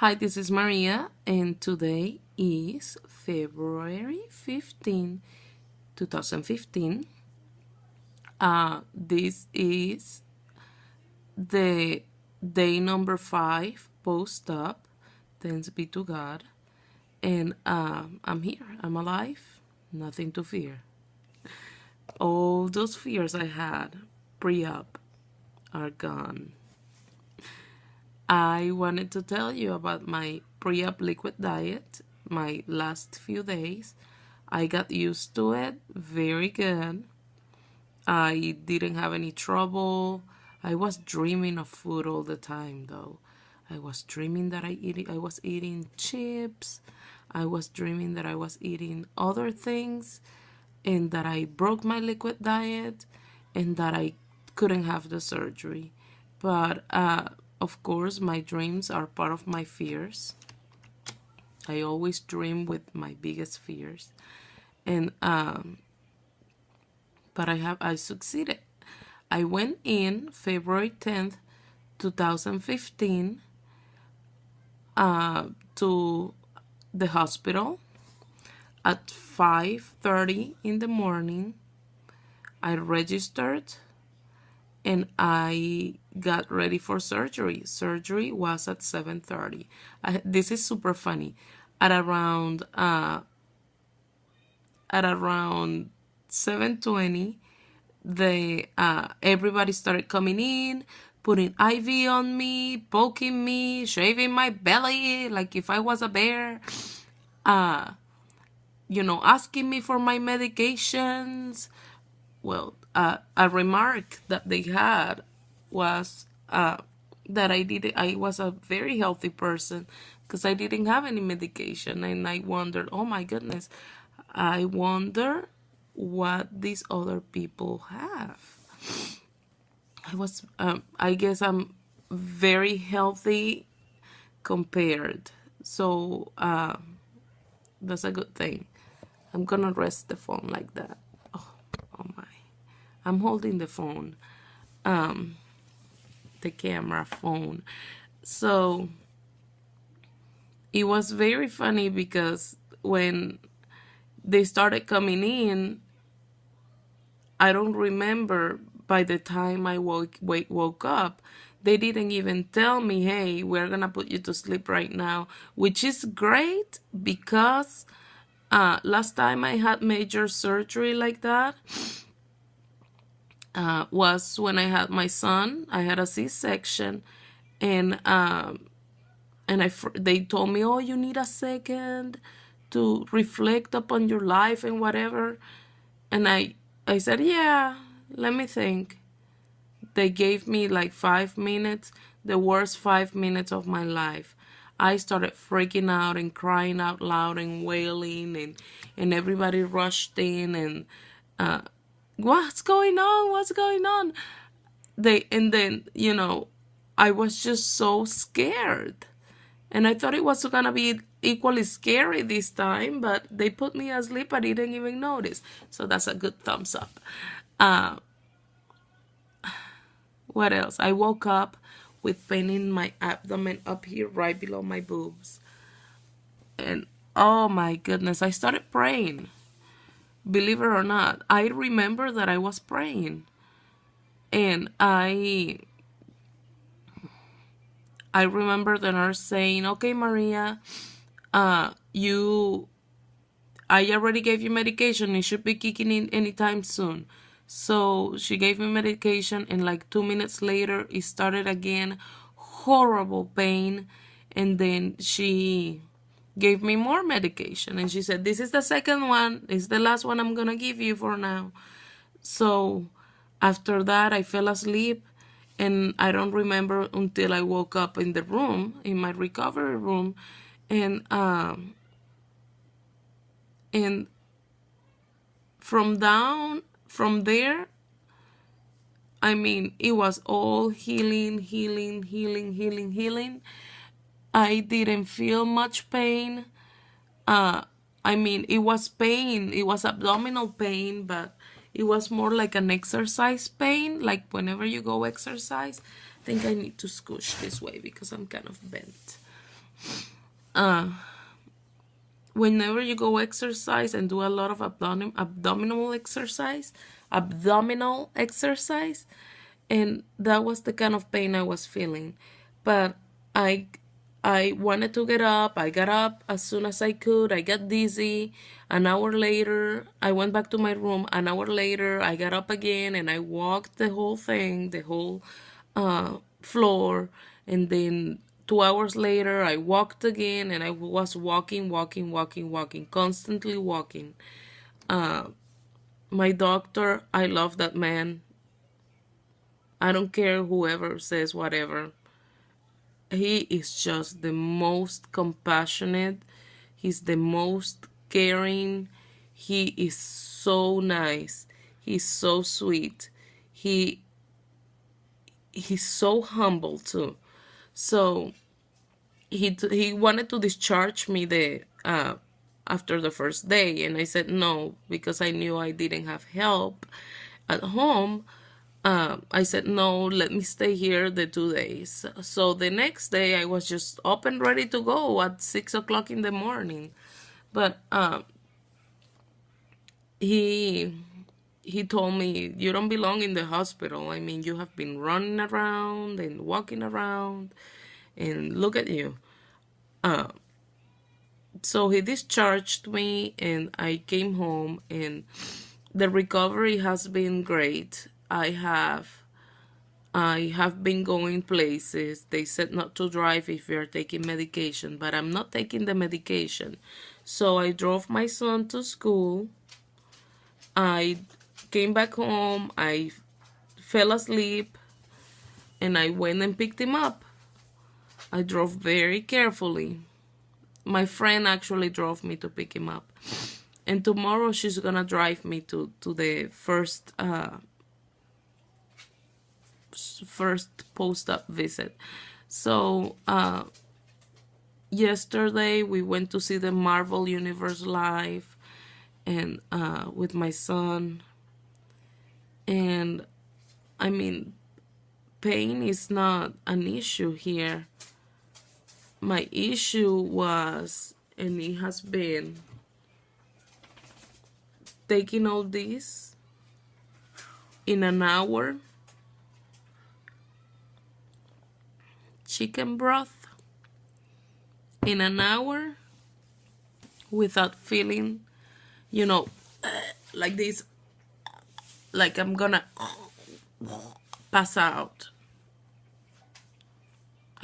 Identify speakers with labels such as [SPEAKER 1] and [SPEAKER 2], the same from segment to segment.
[SPEAKER 1] Hi, this is Maria, and today is February 15, 2015. This is the day number 5 post-up. Thanks be to God. And I'm here. I'm alive. Nothing to fear. All those fears I had pre-op are gone. I wanted to tell you about my pre-op liquid diet, my last few days. I got used to it very good. I didn't have any trouble. I was dreaming of food all the time though. I was dreaming that I was eating chips. I was dreaming that I was eating other things and that I broke my liquid diet and that I couldn't have the surgery. But of course, my dreams are part of my fears. I always dream with my biggest fears. And but I succeeded. I went in February 10th, 2015 to the hospital at 5:30 in the morning. I registered and I got ready for surgery. Surgery was at 7:30. This is super funny. At around 7:20, everybody started coming in, putting IV on me, poking me, shaving my belly like if I was a bear. Asking me for my medications. Well, a remark that they had was that I was a very healthy person because I didn't have any medication, and I wondered, oh my goodness, I wonder what these other people have. I guess I'm very healthy compared, so that's a good thing. I'm gonna rest the phone like that. Oh my. I'm holding the phone, the camera phone. So it was very funny because when they started coming in, I don't remember by the time I woke up, they didn't even tell me, hey, we're gonna put you to sleep right now, which is great because last time I had major surgery like that was when I had my son. I had a C-section, and they told me, oh, you need a second to reflect upon your life and whatever. And I said, yeah, let me think. They gave me like 5 minutes, the worst 5 minutes of my life. I started freaking out and crying out loud and wailing, and everybody rushed in and what's going on? What's going on? Then I was just so scared. And I thought it was gonna be equally scary this time, but they put me asleep. I didn't even notice. So that's a good thumbs up. What else? I woke up with pain in my abdomen up here right below my boobs. And oh my goodness, I started praying. Believe it or not, I remember that I was praying. And I remember the nurse saying, okay, Maria, I already gave you medication. It should be kicking in anytime soon. So she gave me medication, and like 2 minutes later, it started again. Horrible pain. And then she gave me more medication. And she said, this is the second one. It's the last one I'm going to give you for now. So after that, I fell asleep. And I don't remember until I woke up in the room, in my recovery room. And from there, I mean, it was all healing. I didn't feel much pain. I mean, it was pain. It was abdominal pain, but it was more like an exercise pain, like whenever you go exercise. I think I need to scoosh this way because I'm kind of bent. whenever you go exercise and do a lot of abdominal exercise, and that was the kind of pain I was feeling. But I I wanted to get up. I got up as soon as I could. I got dizzy. An hour later, I went back to my room. An hour later, I got up again and I walked the whole thing, the whole floor. And then 2 hours later, I walked again and I was walking, constantly walking. My doctor, I love that man. I don't care whoever says whatever. He is just the most compassionate. He's the most caring. He is so nice. He's so sweet. He's so humble too. So he wanted to discharge me after the first day, and I said no because I knew I didn't have help at home. I said, no, let me stay here the 2 days. So the next day I was just up and ready to go at 6 o'clock in the morning. But he told me, you don't belong in the hospital. I mean, you have been running around and walking around and look at you. So he discharged me and I came home, and the recovery has been great. I have been going places. They said not to drive if you're taking medication, but I'm not taking the medication. So I drove my son to school. I came back home. I fell asleep and I went and picked him up. I drove very carefully. My friend actually drove me to pick him up. And tomorrow she's gonna drive me to the first post-op visit. So yesterday we went to see the Marvel Universe live, and with my son. And I mean, pain is not an issue here. My issue was, and it has been, taking all this in an hour. Chicken broth in an hour without feeling, like this, like I'm gonna pass out.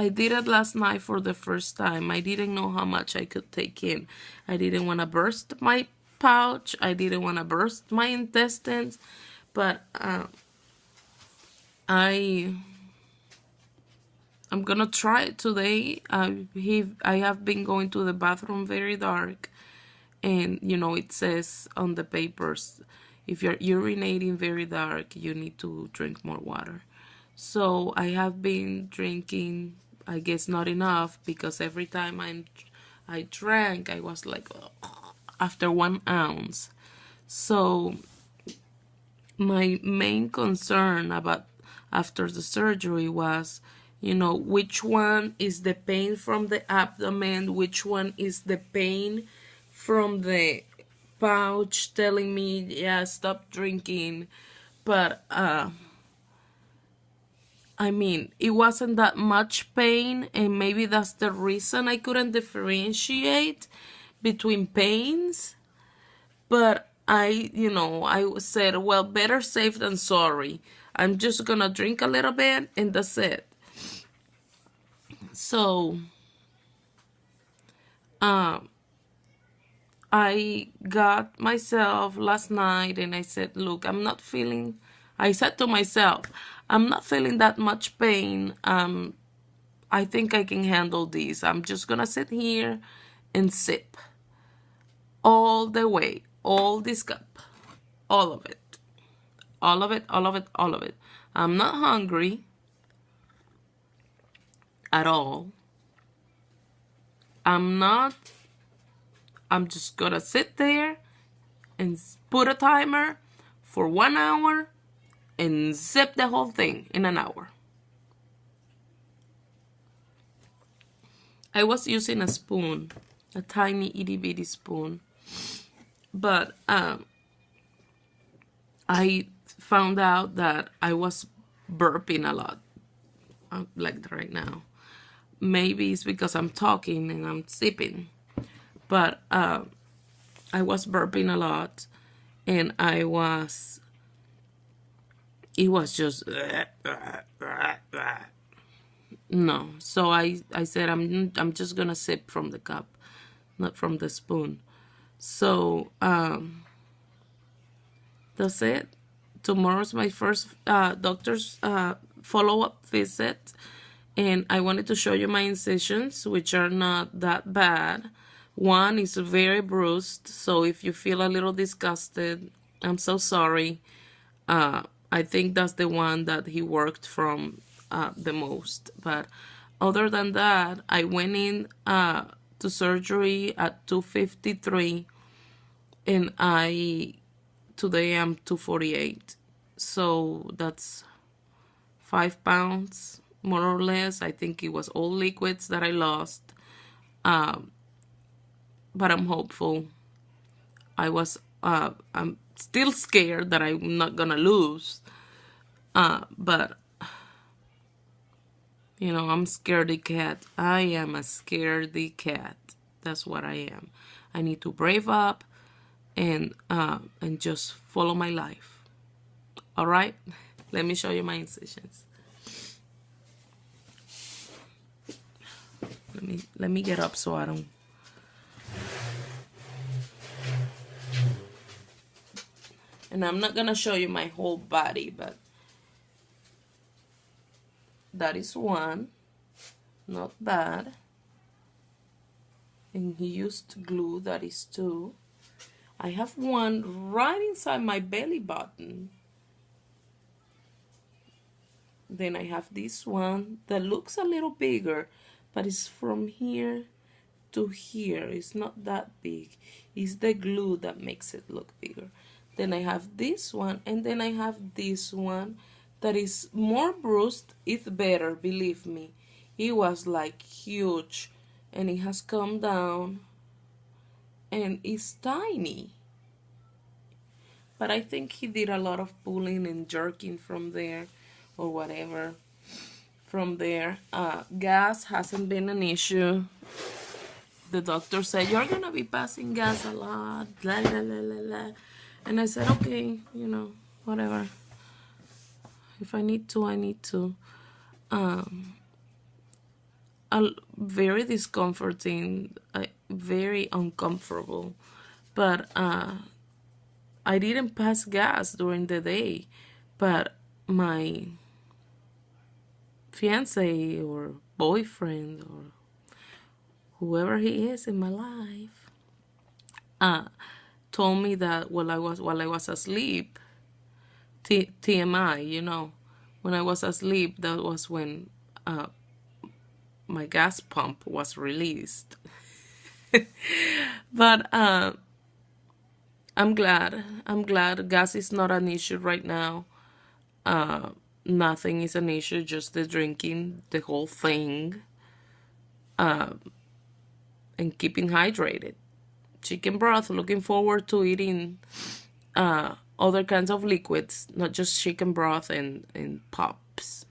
[SPEAKER 1] I did it last night for the first time. I didn't know how much I could take in. I didn't want to burst my pouch. I didn't want to burst my intestines, but I'm gonna try it today. I have been going to the bathroom very dark, and it says on the papers, if you're urinating very dark, you need to drink more water. So I have been drinking, I guess not enough, because every time I drank, I was like, after 1 ounce. So my main concern about after the surgery was, which one is the pain from the abdomen, which one is the pain from the pouch telling me, yeah, stop drinking. But I mean, it wasn't that much pain, and maybe that's the reason I couldn't differentiate between pains. But I said, well, better safe than sorry. I'm just gonna drink a little bit and that's it. So I got myself last night and I said, look, I said to myself, I'm not feeling that much pain. I think I can handle this. I'm just gonna sit here and sip all the way, all this cup, all of it. All of it, all of it, all of it. I'm not hungry at all. I'm just gonna sit there and put a timer for 1 hour and zip the whole thing in an hour. I was using a spoon, a tiny itty bitty spoon, but I found out that I was burping a lot, like right now. Maybe it's because I'm talking and I'm sipping, but I was burping a lot, and it was just no. So I said I'm just gonna sip from the cup, not from the spoon. So that's it. Tomorrow's my first doctor's follow-up visit, and I wanted to show you my incisions, which are not that bad. One is very bruised, so if you feel a little disgusted, I'm so sorry. I think that's the one that he worked from the most. But other than that, I went in to surgery at 253, and today I'm 248. So that's 5 pounds, more or less. I think it was all liquids that I lost. But I'm hopeful. I'm still scared that I'm not gonna lose. But I'm scaredy cat. I am a scaredy cat. That's what I am. I need to brave up and just follow my life. All right? Let me show you my incisions. Let me get up so I don't. And I'm not gonna show you my whole body, but that is one. Not bad. And he used glue. That is two. I have one right inside my belly button. Then I have this one that looks a little bigger, but it's from here to here. It's not that big. It's the glue that makes it look bigger. Then I have this one, and then I have this one that is more bruised. It's better, believe me. It was like huge, and it has come down, and it's tiny. But I think he did a lot of pulling and jerking from there, or whatever. From there, gas hasn't been an issue. The doctor said, you're gonna be passing gas a lot, blah, blah, blah, blah, blah. And I said, okay, whatever. If I need to, I need to. Very discomforting, very uncomfortable. But I didn't pass gas during the day. But my fiance or boyfriend or whoever he is in my life told me that while I was asleep, TMI, when I was asleep, that was when my gas pump was released. But I'm glad gas is not an issue right now. Nothing is an issue, just the drinking, the whole thing, and keeping hydrated. Chicken broth, looking forward to eating other kinds of liquids, not just chicken broth and pops.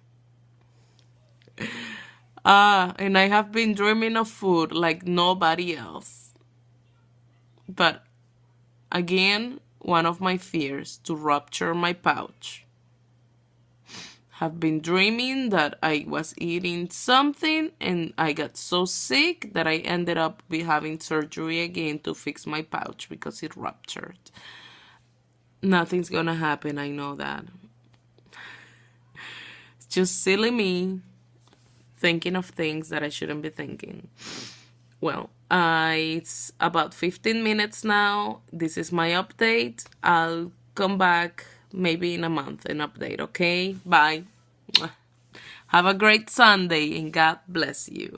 [SPEAKER 1] And I have been dreaming of food like nobody else. But again, one of my fears, to rupture my pouch. Have been dreaming that I was eating something and I got so sick that I ended up having surgery again to fix my pouch because it ruptured. Nothing's gonna happen, I know that. It's just silly me thinking of things that I shouldn't be thinking. Well, it's about 15 minutes now. This is my update. I'll come back maybe in a month and update, okay? Bye. Have a great Sunday and God bless you.